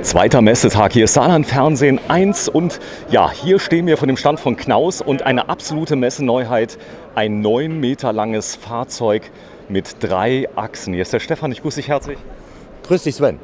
Zweiter Messetag, hier ist Saarland Fernsehen 1 und ja, hier stehen wir vor dem Stand von Knaus und eine absolute Messeneuheit, ein 9 Meter langes Fahrzeug mit 3 Achsen. Hier ist der Stefan, ich grüße dich herzlich. Grüß dich, Sven.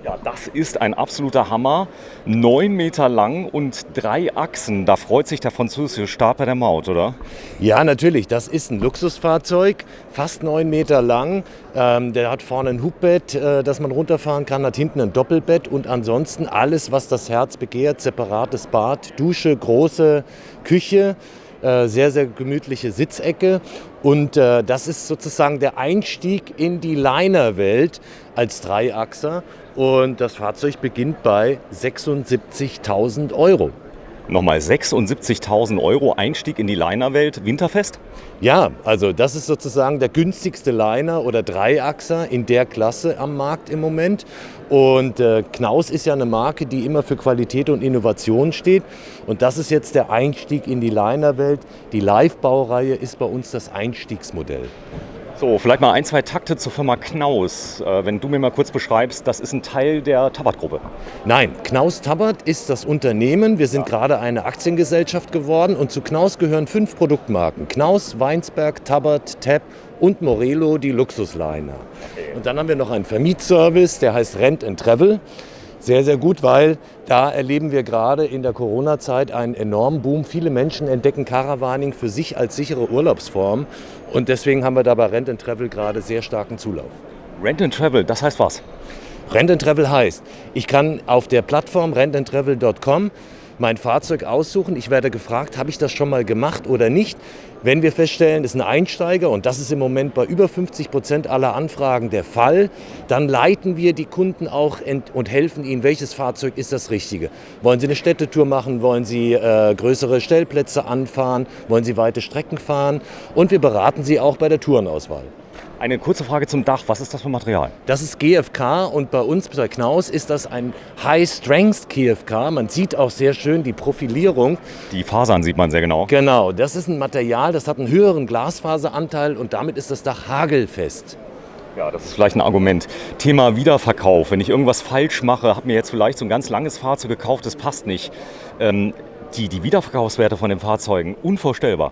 Ja, das ist ein absoluter Hammer, 9 Meter lang und 3 Achsen. Da freut sich der französische Staat bei der Maut, oder? Ja, natürlich, das ist ein Luxusfahrzeug, fast 9 Meter lang. Der hat vorne ein Hubbett, das man runterfahren kann, hat hinten ein Doppelbett und ansonsten alles, was das Herz begehrt. Separates Bad, Dusche, große Küche, sehr, sehr gemütliche Sitzecke. Und das ist sozusagen der Einstieg in die Liner-Welt als Dreiachser. Und das Fahrzeug beginnt bei 76.000 Euro. Nochmal 76.000 Euro Einstieg in die Liner-Welt, winterfest? Ja, also das ist sozusagen der günstigste Liner oder Dreiachser in der Klasse am Markt im Moment. Und Knaus ist ja eine Marke, die immer für Qualität und Innovation steht. Und das ist jetzt der Einstieg in die Liner-Welt. Die Live-Baureihe ist bei uns das Einstiegsmodell. So, vielleicht mal ein, zwei Takte zur Firma Knaus. Wenn du mir mal kurz beschreibst, das ist ein Teil der Tabat-Gruppe. Nein, Knaus Tabat ist das Unternehmen. Wir sind gerade eine Aktiengesellschaft geworden und zu Knaus gehören 5 Produktmarken. Knaus, Weinsberg, Tabat, Tab und Morelo, die Luxusliner. Okay. Und dann haben wir noch einen Vermietservice, der heißt Rent & Travel. Sehr, sehr gut, weil da erleben wir gerade in der Corona-Zeit einen enormen Boom. Viele Menschen entdecken Caravaning für sich als sichere Urlaubsform und deswegen haben wir da bei Rent & Travel gerade sehr starken Zulauf. Rent & Travel, das heißt was? Rent & Travel heißt, ich kann auf der Plattform rentandtravel.com mein Fahrzeug aussuchen. Ich werde gefragt, habe ich das schon mal gemacht oder nicht? Wenn wir feststellen, es ist ein Einsteiger und das ist im Moment bei über 50% aller Anfragen der Fall, dann leiten wir die Kunden auch und helfen ihnen, welches Fahrzeug ist das Richtige. Wollen sie eine Städtetour machen, wollen sie größere Stellplätze anfahren, wollen sie weite Strecken fahren und wir beraten sie auch bei der Tourenauswahl. Eine kurze Frage zum Dach. Was ist das für Material? Das ist GFK und bei uns bei Knaus ist das ein High-Strength GFK. Man sieht auch sehr schön die Profilierung. Die Fasern sieht man sehr genau. Genau, das ist ein Material, das hat einen höheren Glasfaseranteil und damit ist das Dach hagelfest. Ja, das ist vielleicht ein Argument. Thema Wiederverkauf. Wenn ich irgendwas falsch mache, habe mir jetzt vielleicht so ein ganz langes Fahrzeug gekauft, das passt nicht. Die Wiederverkaufswerte von den Fahrzeugen, unvorstellbar.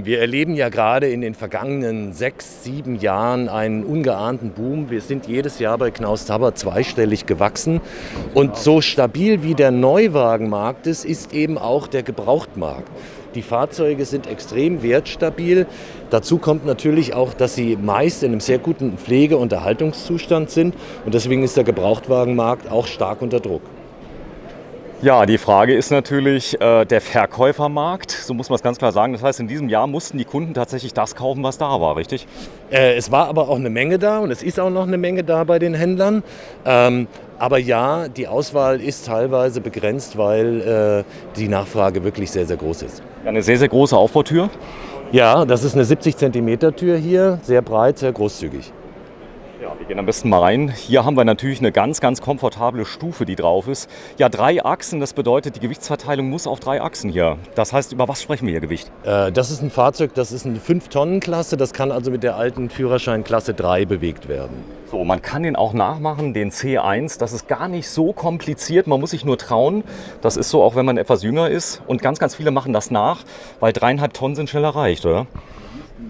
Wir erleben ja gerade in den vergangenen 6, 7 Jahren einen ungeahnten Boom. Wir sind jedes Jahr bei Knaus Tabat zweistellig gewachsen. Und so stabil wie der Neuwagenmarkt ist eben auch der Gebrauchtmarkt. Die Fahrzeuge sind extrem wertstabil. Dazu kommt natürlich auch, dass sie meist in einem sehr guten Pflege- und Erhaltungszustand sind. Und deswegen ist der Gebrauchtwagenmarkt auch stark unter Druck. Ja, die Frage ist natürlich der Verkäufermarkt, so muss man es ganz klar sagen. Das heißt, in diesem Jahr mussten die Kunden tatsächlich das kaufen, was da war, richtig? Es war aber auch eine Menge da und es ist auch noch eine Menge da bei den Händlern. Aber ja, die Auswahl ist teilweise begrenzt, weil die Nachfrage wirklich sehr, sehr groß ist. Ja, eine sehr, sehr große Aufbautür. Ja, das ist eine 70 cm Tür hier, sehr breit, sehr großzügig. Ja, wir gehen am besten mal rein. Hier haben wir natürlich eine ganz, ganz komfortable Stufe, die drauf ist. Ja, 3 Achsen, das bedeutet, die Gewichtsverteilung muss auf 3 Achsen hier. Das heißt, über was sprechen wir hier Gewicht? Das ist ein Fahrzeug, das ist eine 5-Tonnen-Klasse. Das kann also mit der alten Führerschein Klasse 3 bewegt werden. So, man kann den auch nachmachen, den C1. Das ist gar nicht so kompliziert, man muss sich nur trauen. Das ist so, auch wenn man etwas jünger ist. Und ganz, ganz viele machen das nach, weil 3,5 Tonnen sind schnell erreicht, oder?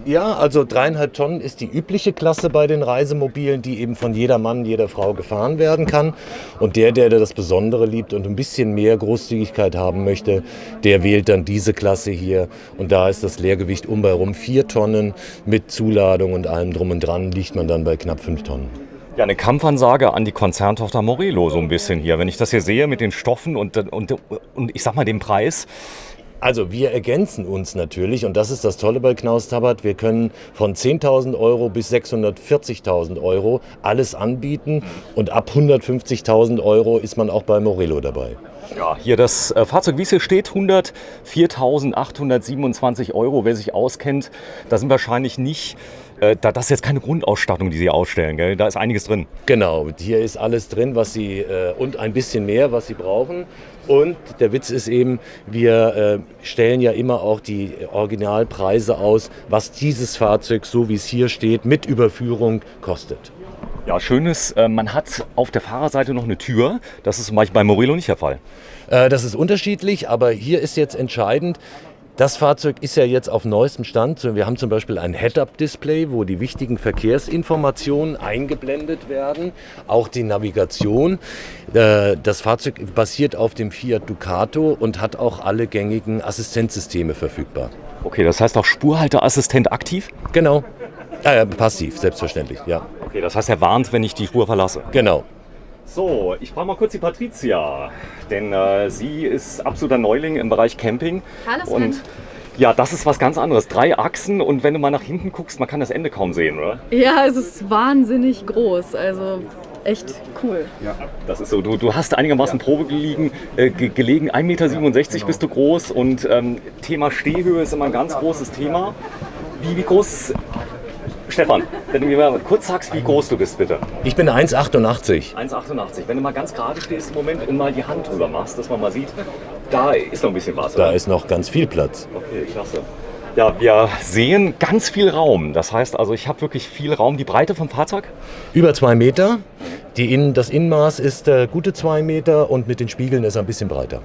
Ja, also 3,5 Tonnen ist die übliche Klasse bei den Reisemobilen, die eben von jeder Mann, jeder Frau gefahren werden kann. Und der das Besondere liebt und ein bisschen mehr Großzügigkeit haben möchte, der wählt dann diese Klasse hier. Und da ist das Leergewicht bei rum 4 Tonnen mit Zuladung und allem drum und dran, liegt man dann bei knapp 5 Tonnen. Ja, eine Kampfansage an die Konzerntochter Morelo so ein bisschen hier. Wenn ich das hier sehe mit den Stoffen und ich sag mal dem Preis. Also wir ergänzen uns natürlich und das ist das Tolle bei Knaus Tabat. Wir können von 10.000 Euro bis 640.000 Euro alles anbieten und ab 150.000 Euro ist man auch bei Morelo dabei. Ja, hier das Fahrzeug, wie es hier steht, 104.827 Euro. Wer sich auskennt, da sind wahrscheinlich nicht, das ist jetzt keine Grundausstattung, die Sie ausstellen, gell? Da ist einiges drin. Genau, hier ist alles drin, was Sie und ein bisschen mehr, was Sie brauchen. Und der Witz ist eben, wir stellen ja immer auch die Originalpreise aus, was dieses Fahrzeug, so wie es hier steht, mit Überführung kostet. Ja, schön ist, man hat auf der Fahrerseite noch eine Tür. Das ist zum Beispiel bei Morelo nicht der Fall. Das ist unterschiedlich, aber hier ist jetzt entscheidend, das Fahrzeug ist ja jetzt auf neuestem Stand. Wir haben zum Beispiel ein Head-Up-Display, wo die wichtigen Verkehrsinformationen eingeblendet werden, auch die Navigation. Das Fahrzeug basiert auf dem Fiat Ducato und hat auch alle gängigen Assistenzsysteme verfügbar. Okay, das heißt auch Spurhalteassistent aktiv? Genau. Passiv, selbstverständlich, ja. Okay, das heißt, er warnt, wenn ich die Spur verlasse. Genau. So, ich frage mal kurz die Patricia, denn sie ist absoluter Neuling im Bereich Camping. Hallo Sven. Und ja, das ist was ganz anderes. 3 Achsen und wenn du mal nach hinten guckst, man kann das Ende kaum sehen, oder? Ja, es ist wahnsinnig groß, also echt cool. Ja, das ist so. Du hast einigermaßen Probe gelegen, 1,67 Meter bist du groß und Thema Stehhöhe ist immer ein ganz großes Thema. Wie groß... Stefan, wenn du mir mal kurz sagst, wie groß du bist, bitte. Ich bin 1,88. 1,88. Wenn du mal ganz gerade stehst im Moment und mal die Hand drüber machst, dass man mal sieht, da ist noch ein bisschen was. Da oder? ist noch ganz viel Platz. Okay, klasse. Ja, wir sehen ganz viel Raum. Das heißt also, ich habe wirklich viel Raum. Die Breite vom Fahrzeug? Über 2 Meter. Das Innenmaß ist gute 2 Meter und mit den Spiegeln ist er ein bisschen breiter.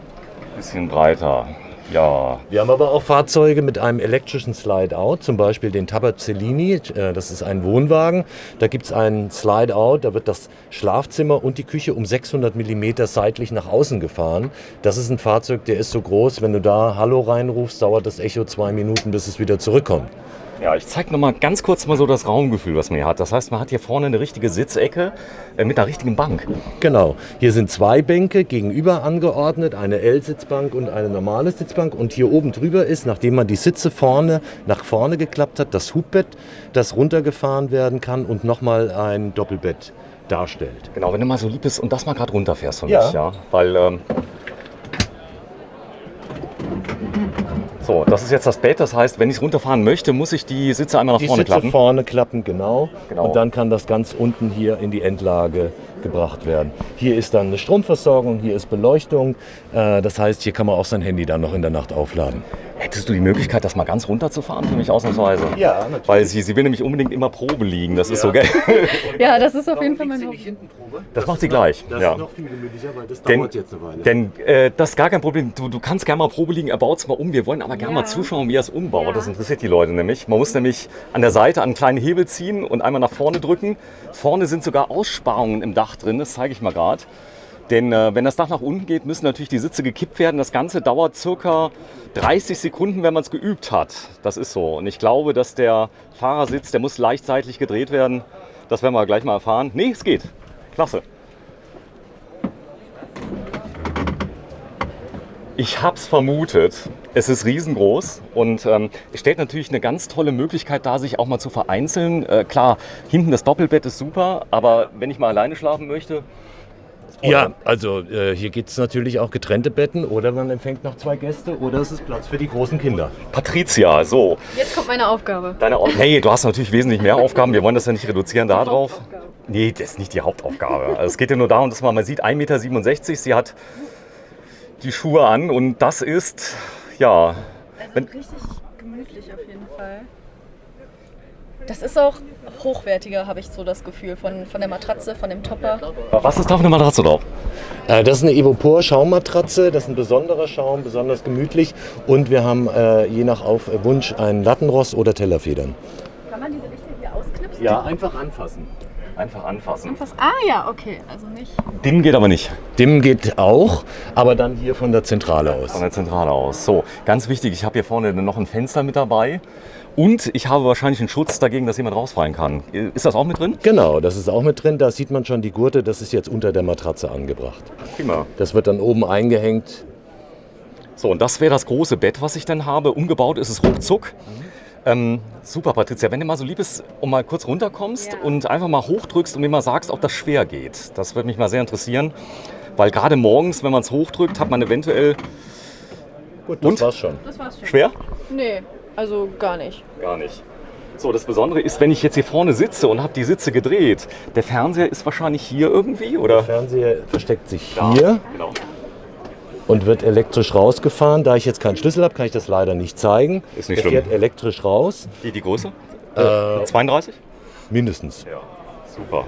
Bisschen breiter. Ja. Wir haben aber auch Fahrzeuge mit einem elektrischen Slide-Out, zum Beispiel den Tabazzellini, das ist ein Wohnwagen. Da gibt es einen Slide-Out, da wird das Schlafzimmer und die Küche um 600 mm seitlich nach außen gefahren. Das ist ein Fahrzeug, der ist so groß, wenn du da Hallo reinrufst, dauert das Echo 2 Minuten, bis es wieder zurückkommt. Ja, ich zeige nochmal ganz kurz mal so das Raumgefühl, was man hier hat. Das heißt, man hat hier vorne eine richtige Sitzecke mit einer richtigen Bank. Genau. Hier sind 2 Bänke gegenüber angeordnet, eine L-Sitzbank und eine normale Sitzbank. Und hier oben drüber ist, nachdem man die Sitze nach vorne geklappt hat, das Hubbett, das runtergefahren werden kann und nochmal ein Doppelbett darstellt. Genau, wenn du mal so lieb bist und das mal gerade runterfährst für mich. Ja. Ja? Weil... So, das ist jetzt das Bett, das heißt, wenn ich es runterfahren möchte, muss ich die Sitze einmal nach vorne klappen. Die Sitze vorne klappen, genau. Genau. Und dann kann das ganz unten hier in die Endlage gebracht werden. Hier ist dann eine Stromversorgung, hier ist Beleuchtung. Das heißt, hier kann man auch sein Handy dann noch in der Nacht aufladen. Hättest du die Möglichkeit, das mal ganz runterzufahren für mich ausnahmsweise? Ja, natürlich. Weil sie will nämlich unbedingt immer Probe liegen, das ist so geil. Ja, das ist auf jeden Fall mein Hobby. Das macht sie gleich. Das ja. ist noch viel gemütlicher, weil das Denn- dauert jetzt eine Weile. Denn das ist gar kein Problem. Du kannst gerne mal Probe liegen, er baut es mal um. Wir wollen aber gerne mal zuschauen, wie er es umbaut. Ja. Das interessiert die Leute nämlich. Man muss nämlich an der Seite einen kleinen Hebel ziehen und einmal nach vorne drücken. Vorne sind sogar Aussparungen im Dach drin, das zeige ich mal gerade. Denn wenn das Dach nach unten geht, müssen natürlich die Sitze gekippt werden. Das Ganze dauert circa 30 Sekunden, wenn man es geübt hat. Das ist so. Und ich glaube, dass der Fahrersitz, der muss leicht seitlich gedreht werden. Das werden wir gleich mal erfahren. Nee, es geht. Klasse. Ich hab's vermutet. Es ist riesengroß und es stellt natürlich eine ganz tolle Möglichkeit dar, sich auch mal zu vereinzeln. Klar, hinten das Doppelbett ist super, aber wenn ich mal alleine schlafen möchte... Ja, also hier gibt es natürlich auch getrennte Betten oder man empfängt noch 2 Gäste oder es ist Platz für die großen Kinder. Patricia, so. Jetzt kommt meine Aufgabe. Hey, du hast natürlich wesentlich mehr Aufgaben. Wir wollen das ja nicht reduzieren darauf. Nee, das ist nicht die Hauptaufgabe. Also es geht ja nur darum, dass man sieht, 1,67 Meter, sie hat die Schuhe an und das ist, ja... Also richtig gemütlich auf jeden Fall. Das ist auch hochwertiger, habe ich so das Gefühl, von der Matratze, von dem Topper. Was ist da für eine Matratze drauf? Das ist eine Evopor Schaummatratze, das ist ein besonderer Schaum, besonders gemütlich und wir haben je nach Wunsch ein Lattenrost oder Tellerfedern. Kann man diese Lichter hier ausknipsen? Ja, einfach anfassen. Einfach anfassen. Ja, okay, also nicht. Dimmen geht aber nicht. Dimmen geht auch, aber dann hier von der Zentrale aus. Von der Zentrale aus. So, ganz wichtig, ich habe hier vorne noch ein Fenster mit dabei. Und ich habe wahrscheinlich einen Schutz dagegen, dass jemand rausfallen kann. Ist das auch mit drin? Genau, das ist auch mit drin. Da sieht man schon die Gurte, das ist jetzt unter der Matratze angebracht. Prima. Das wird dann oben eingehängt. So, und das wäre das große Bett, was ich dann habe. Umgebaut ist es ruckzuck. Super, Patricia, wenn du mal so lieb bist und mal kurz runterkommst und einfach mal hochdrückst und mir mal sagst, ob das schwer geht. Das würde mich mal sehr interessieren. Weil gerade morgens, wenn man es hochdrückt, hat man eventuell... Gut, das Und? war's schon. Das war's schon. Schwer? Nee, also gar nicht. Gar nicht. So, das Besondere ist, wenn ich jetzt hier vorne sitze und habe die Sitze gedreht, der Fernseher ist wahrscheinlich hier irgendwie, oder? Der Fernseher versteckt sich hier Genau. und wird elektrisch rausgefahren. Da ich jetzt keinen Schlüssel habe, kann ich das leider nicht zeigen. Ist nicht Der schlimm. fährt elektrisch raus, Die Größe? 32? mindestens. Ja, super.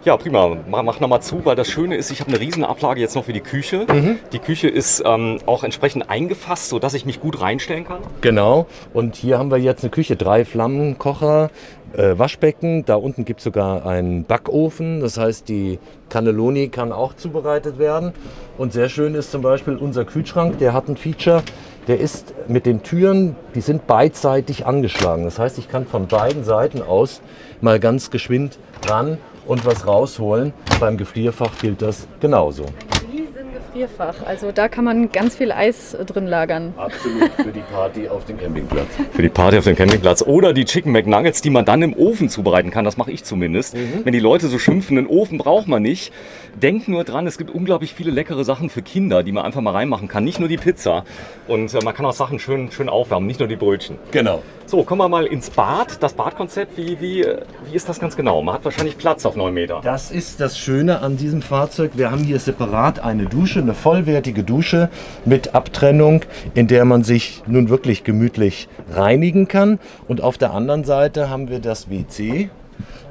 Ja, prima. Mach nochmal zu, weil das Schöne ist, ich habe eine riesen Ablage jetzt noch für die Küche. Die Küche ist auch entsprechend eingefasst, sodass ich mich gut reinstellen kann. Genau. Und hier haben wir jetzt eine Küche, 3 Flammenkocher, Waschbecken. Da unten gibt es sogar einen Backofen. Das heißt, die Cannelloni kann auch zubereitet werden. Und sehr schön ist zum Beispiel unser Kühlschrank. Der hat ein Feature. Der ist mit den Türen, die sind beidseitig angeschlagen. Das heißt, ich kann von beiden Seiten aus mal ganz geschwind ran und was rausholen. Beim Gefrierfach gilt das genauso. Ein riesen Gefrierfach. Also da kann man ganz viel Eis drin lagern. Absolut, für die Party auf dem Campingplatz. Für die Party auf dem Campingplatz. Oder die Chicken McNuggets, die man dann im Ofen zubereiten kann. Das mache ich zumindest. Wenn die Leute so schimpfen, einen Ofen braucht man nicht. Denkt nur dran, es gibt unglaublich viele leckere Sachen für Kinder, die man einfach mal reinmachen kann. Nicht nur die Pizza. Und man kann auch Sachen schön aufwärmen, nicht nur die Brötchen. Genau. So, kommen wir mal ins Bad. Das Badkonzept, wie ist das ganz genau? Man hat wahrscheinlich Platz auf 9 Meter. Das ist das Schöne an diesem Fahrzeug. Wir haben hier separat eine Dusche, eine vollwertige Dusche mit Abtrennung, in der man sich nun wirklich gemütlich reinigen kann. Und auf der anderen Seite haben wir das WC.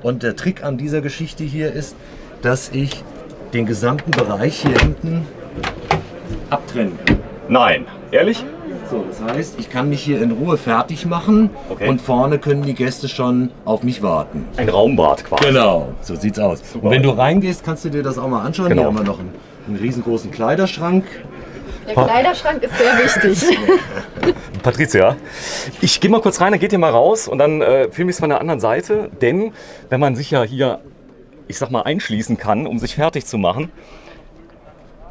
Und der Trick an dieser Geschichte hier ist, dass ich den gesamten Bereich hier hinten abtrennen kann. Nein, ehrlich? So, das heißt, ich kann mich hier in Ruhe fertig machen und vorne können die Gäste schon auf mich warten. Ein Raumbad quasi. Genau, so sieht's aus. Super. Und wenn du reingehst, kannst du dir das auch mal anschauen. Genau. Hier haben wir noch einen riesengroßen Kleiderschrank. Der Kleiderschrank ist sehr wichtig. Patricia, ich gehe mal kurz rein, dann geht ihr mal raus und dann filme ich es von der anderen Seite. Denn wenn man sich ja hier, ich sag mal, einschließen kann, um sich fertig zu machen.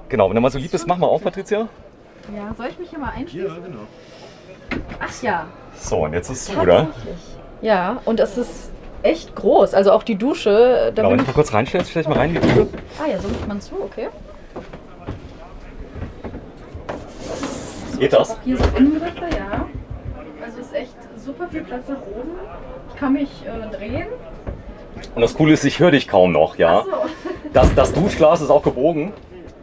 Genau, wenn du mal so lieb bist, mach mal auf, Patricia. Ja, soll ich mich hier mal einschließen? Ja, genau. Ach ja. So, und jetzt ist es zu, oder? Ja, und es ist echt groß. Also auch die Dusche. Da Genau, wenn bin ich mal kurz reinstelle, stelle ich mal rein in die Tür. Ah ja, so macht man zu, okay. Geht das? Auch hier so Innengriffe, ja. Also ist echt super viel Platz nach oben. Ich kann mich drehen. Und das Coole ist, ich höre dich kaum noch, ja. Ach so. Das Duschglas ist auch gebogen.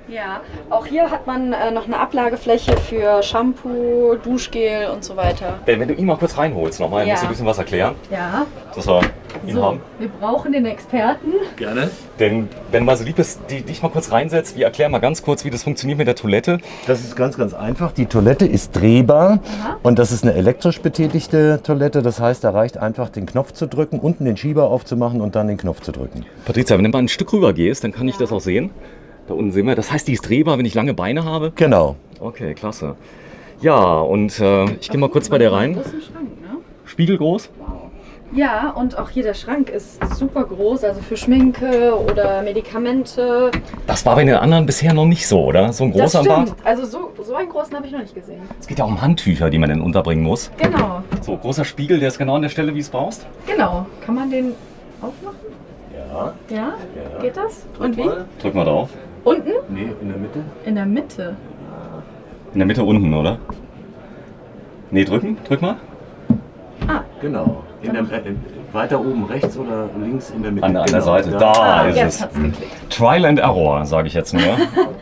Ja, auch hier hat man noch eine Ablagefläche für Shampoo, Duschgel und so weiter. Wenn du ihn mal kurz reinholst nochmal, Ja. musst du ein bisschen was erklären, Ja, dass wir ihn so, haben. wir brauchen den Experten. Gerne. Denn wenn du mal so lieb bist, dich mal kurz reinsetzt, wir erklären mal ganz kurz, wie das funktioniert mit der Toilette. Das ist ganz, ganz einfach. Die Toilette ist drehbar und das ist eine elektrisch betätigte Toilette. Das heißt, da reicht einfach den Knopf zu drücken, unten den Schieber aufzumachen und dann den Knopf zu drücken. Patricia, wenn du mal ein Stück rüber gehst, dann kann ich das auch sehen. Da unten sehen wir. Das heißt, die ist drehbar, wenn ich lange Beine habe. Genau. Okay, klasse. Ja, und ich gehe mal kurz bei dir rein. Großen Schrank, ne? Spiegelgroß. Ja, und auch hier der Schrank ist super groß, also für Schminke oder Medikamente. Das war bei den anderen bisher noch nicht so, oder? So ein Das großer stimmt. Bad. Also so einen großen habe ich noch nicht gesehen. Es geht ja auch um Handtücher, die man dann unterbringen muss. Genau, So, großer Spiegel, der ist genau an der Stelle, wie es brauchst. genau. Kann man den aufmachen? Ja. Ja? Geht das? Und wie? Drück mal drauf. Unten? Nee, in der Mitte. In der Mitte. In der Mitte unten, oder? Nee, drücken. Drück mal. Ah, Genau. Weiter oben rechts oder links in der Mitte. An der Genau. Seite. Da ist jetzt es. hat's geklickt. Trial and Error, sage ich jetzt nur.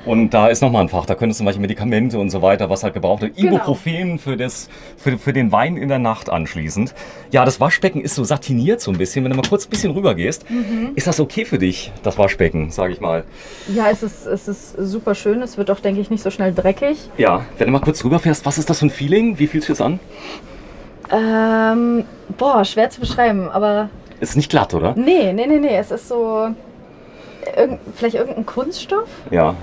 Und da ist nochmal ein Fach. Da könntest du zum Beispiel Medikamente und so weiter, was halt gebraucht wird. Genau. Ibuprofen für den Wein in der Nacht anschließend. Ja, das Waschbecken ist so satiniert so ein bisschen. Wenn du mal kurz ein bisschen rüber gehst, ist das okay für dich, das Waschbecken, sage ich mal. Ja, es ist super schön. Es wird auch, denke ich, nicht so schnell dreckig. Ja, wenn du mal kurz rüberfährst, was ist das für ein Feeling? Wie fühlt sich das an? Schwer zu beschreiben, aber Ist nicht glatt, oder? nee. Es ist so vielleicht irgendein Kunststoff. Ja.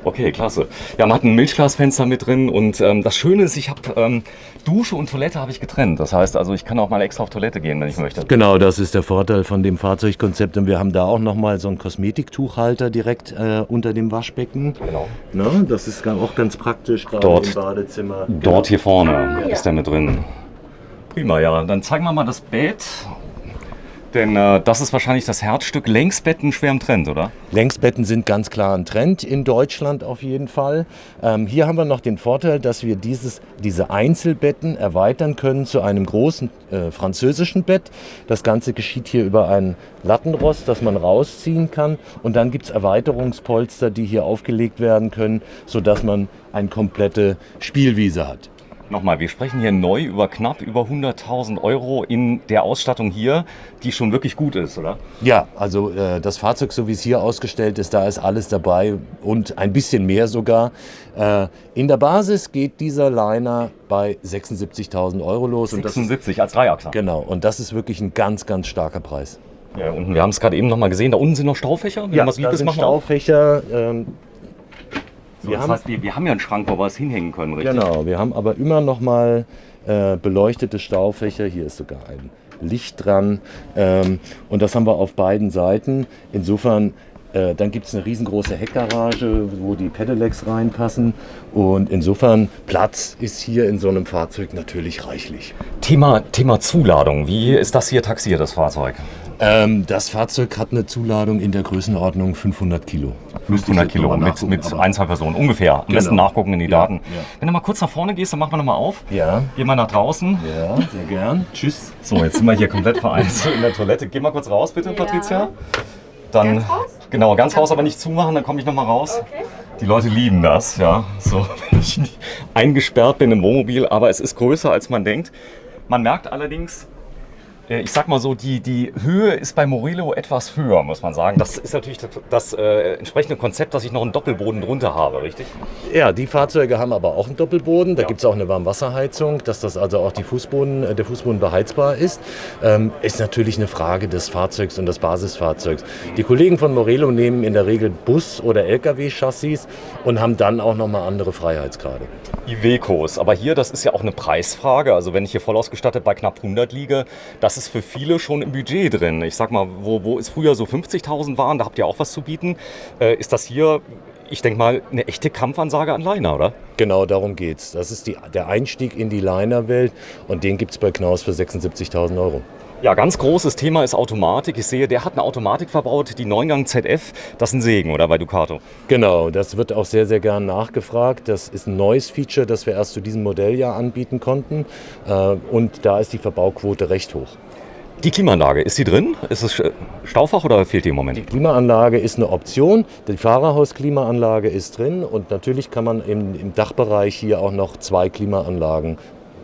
Okay, klasse. Ja, man hat ein Milchglasfenster mit drin und das Schöne ist, ich habe Dusche und Toilette habe ich getrennt. Das heißt also, ich kann auch mal extra auf Toilette gehen, wenn ich möchte. Genau, das ist der Vorteil von dem Fahrzeugkonzept. Und wir haben da auch nochmal so einen Kosmetiktuchhalter direkt unter dem Waschbecken. Genau. Na, das ist auch ganz praktisch, gerade Dort. im Badezimmer. Dort hier vorne Ah, ja. ist der mit drin. Prima, ja. Dann zeigen wir mal das Bett. Denn das ist wahrscheinlich das Herzstück. Längsbetten schwer im Trend, oder? Längsbetten sind ganz klar ein Trend in Deutschland auf jeden Fall. Hier haben wir noch den Vorteil, dass wir diese Einzelbetten erweitern können zu einem großen französischen Bett. Das Ganze geschieht hier über ein Lattenrost, das man rausziehen kann. Und dann gibt es Erweiterungspolster, die hier aufgelegt werden können, sodass man eine komplette Spielwiese hat. Nochmal, wir sprechen hier neu über knapp über 100.000 Euro in der Ausstattung hier, die schon wirklich gut ist, oder? Ja, also das Fahrzeug, so wie es hier ausgestellt ist, da ist alles dabei und ein bisschen mehr sogar. In der Basis geht dieser Liner bei 76.000 Euro los. 76 als Dreiachser. Genau, und das ist wirklich ein ganz, ganz starker Preis. Ja, und wir haben es gerade eben nochmal gesehen, da unten sind noch Staufächer. Wenn Ja, was da Liebes sind machen Staufächer. So, das heißt, wir haben ja einen Schrank, wo wir es hinhängen können, richtig? Genau, wir haben aber immer noch mal beleuchtete Staufächer. Hier ist sogar ein Licht dran. Und das haben wir auf beiden Seiten. Insofern, dann gibt es eine riesengroße Heckgarage, wo die Pedelecs reinpassen. Und insofern, Platz ist hier in so einem Fahrzeug natürlich reichlich. Thema Zuladung. Wie ist das hier taxiert, das Fahrzeug? Das Fahrzeug hat eine Zuladung in der Größenordnung 500 Kilo. 500 Kilo mit Einzelpersonen ungefähr. Am besten nachgucken in die Daten. Ja. Wenn du mal kurz nach vorne gehst, dann machen wir nochmal auf. Ja. Geh mal nach draußen. Ja, sehr gern. Tschüss. So, jetzt sind wir hier komplett vereint in der Toilette. Geh mal kurz raus, bitte, Patricia. Dann, Ganz raus? Genau, ganz raus, aber nicht zumachen, dann komme ich nochmal raus. Okay. Die Leute lieben das, ja. So, wenn ich nicht eingesperrt bin im Wohnmobil, aber es ist größer, als man denkt. Man merkt allerdings, ich sag mal so, die Höhe ist bei Morelo etwas höher, muss man sagen. Das ist natürlich das entsprechende Konzept, dass ich noch einen Doppelboden drunter habe, richtig? Ja, die Fahrzeuge haben aber auch einen Doppelboden. Da gibt es auch eine Warmwasserheizung, dass das also auch der Fußboden beheizbar ist. Ist natürlich eine Frage des Fahrzeugs und des Basisfahrzeugs. Die Kollegen von Morelo nehmen in der Regel Bus- oder LKW-Chassis und haben dann auch nochmal andere Freiheitsgrade. Iveco's, aber hier, das ist ja auch eine Preisfrage. Also wenn ich hier voll ausgestattet bei knapp 100 liege, das ist für viele schon im Budget drin. Ich sag mal, wo es früher so 50.000 waren, da habt ihr auch was zu bieten. Ist das hier, ich denke mal, eine echte Kampfansage an Liner, oder? Genau, darum geht's. Das ist der Einstieg in die Liner-Welt und den gibt es bei Knaus für 76.000 Euro. Ja, ganz großes Thema ist Automatik. Ich sehe, der hat eine Automatik verbaut, die 9-Gang ZF. Das ist ein Segen, oder, bei Ducato? Genau, das wird auch sehr, sehr gern nachgefragt. Das ist ein neues Feature, das wir erst zu diesem Modelljahr anbieten konnten. Und da ist die Verbauquote recht hoch. Die Klimaanlage, ist die drin? Ist es Staufach oder fehlt die im Moment? Die Klimaanlage ist eine Option. Die Fahrerhausklimaanlage ist drin. Und natürlich kann man im Dachbereich hier auch noch 2 Klimaanlagen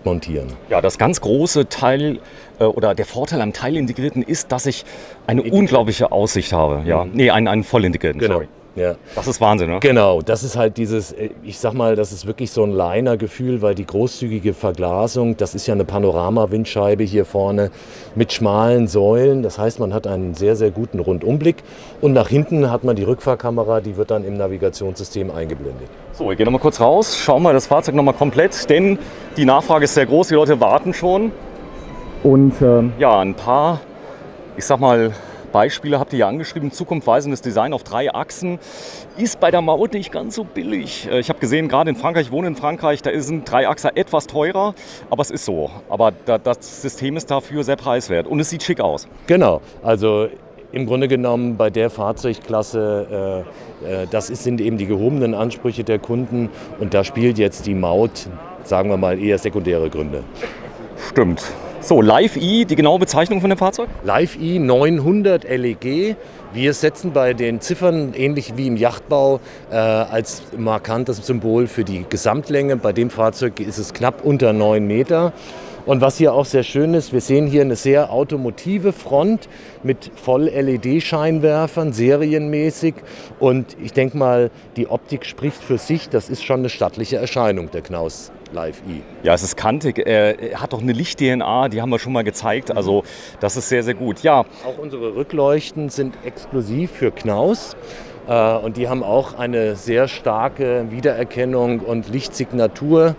montieren. Ja, das ganz große Teil oder der Vorteil am Teilintegrierten ist, dass ich eine unglaubliche Aussicht habe. Ja, nee, einen vollintegrierten, Genau. sorry. Ja. Das ist Wahnsinn, ne? Genau, das ist halt dieses, ich sag mal, das ist wirklich so ein Liner-Gefühl, weil die großzügige Verglasung, das ist ja eine Panorama-Windscheibe hier vorne mit schmalen Säulen. Das heißt, man hat einen sehr, sehr guten Rundumblick. Und nach hinten hat man die Rückfahrkamera, die wird dann im Navigationssystem eingeblendet. So, wir gehen nochmal kurz raus, schauen mal das Fahrzeug nochmal komplett, denn die Nachfrage ist sehr groß, die Leute warten schon. Und ja, ein paar, ich sag mal, Beispiele habt ihr ja angeschrieben. Zukunftsweisendes Design auf 3 Achsen ist bei der Maut nicht ganz so billig. Ich habe gesehen, gerade in Frankreich, ich wohne in Frankreich, da sind 3-Achser etwas teurer, aber es ist so. Aber das System ist dafür sehr preiswert und es sieht schick aus. Genau, also im Grunde genommen bei der Fahrzeugklasse, sind eben die gehobenen Ansprüche der Kunden und da spielt jetzt die Maut, sagen wir mal, eher sekundäre Gründe. Stimmt. So, Live-E, die genaue Bezeichnung von dem Fahrzeug? Live-E 900 LEG. Wir setzen bei den Ziffern, ähnlich wie im Yachtbau, als markantes Symbol für die Gesamtlänge. Bei dem Fahrzeug ist es knapp unter 9 Meter. Und was hier auch sehr schön ist, wir sehen hier eine sehr automotive Front mit Voll-LED-Scheinwerfern, serienmäßig. Und ich denke mal, die Optik spricht für sich. Das ist schon eine stattliche Erscheinung, der Knaus Live-E. Ja, es ist kantig. Er hat doch eine Licht-DNA, die haben wir schon mal gezeigt. Also das ist sehr, sehr gut. Ja. Auch unsere Rückleuchten sind exklusiv für Knaus. Und die haben auch eine sehr starke Wiedererkennung und Lichtsignatur.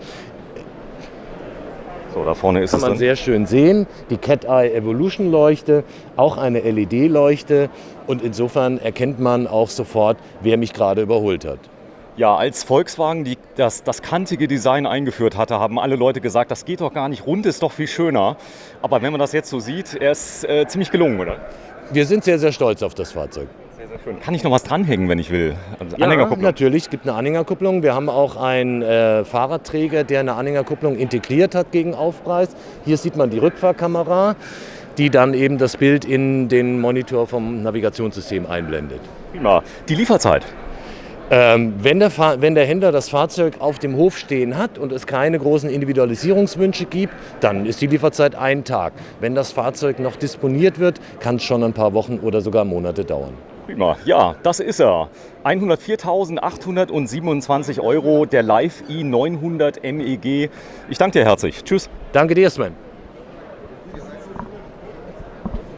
So, da vorne ist Kann es man dann. sehr schön sehen. Die Cat-Eye Evolution Leuchte, auch eine LED-Leuchte. Und insofern erkennt man auch sofort, wer mich gerade überholt hat. Ja, als Volkswagen das kantige Design eingeführt hatte, haben alle Leute gesagt, das geht doch gar nicht, rund ist doch viel schöner. Aber wenn man das jetzt so sieht, er ist ziemlich gelungen, oder? Wir sind sehr, sehr stolz auf das Fahrzeug. Sehr, sehr schön. Kann ich noch was dranhängen, wenn ich will? Also Ja, Anhängerkupplung. natürlich, es gibt eine Anhängerkupplung. Wir haben auch einen Fahrradträger, der eine Anhängerkupplung integriert hat gegen Aufpreis. Hier sieht man die Rückfahrkamera, die dann eben das Bild in den Monitor vom Navigationssystem einblendet. Prima. Die Lieferzeit. Wenn der Händler das Fahrzeug auf dem Hof stehen hat und es keine großen Individualisierungswünsche gibt, dann ist die Lieferzeit 1 Tag. Wenn das Fahrzeug noch disponiert wird, kann es schon ein paar Wochen oder sogar Monate dauern. Prima. Ja, das ist er. 104.827 €, der Live i900 MEG. Ich danke dir herzlich. Tschüss. Danke dir, Sven.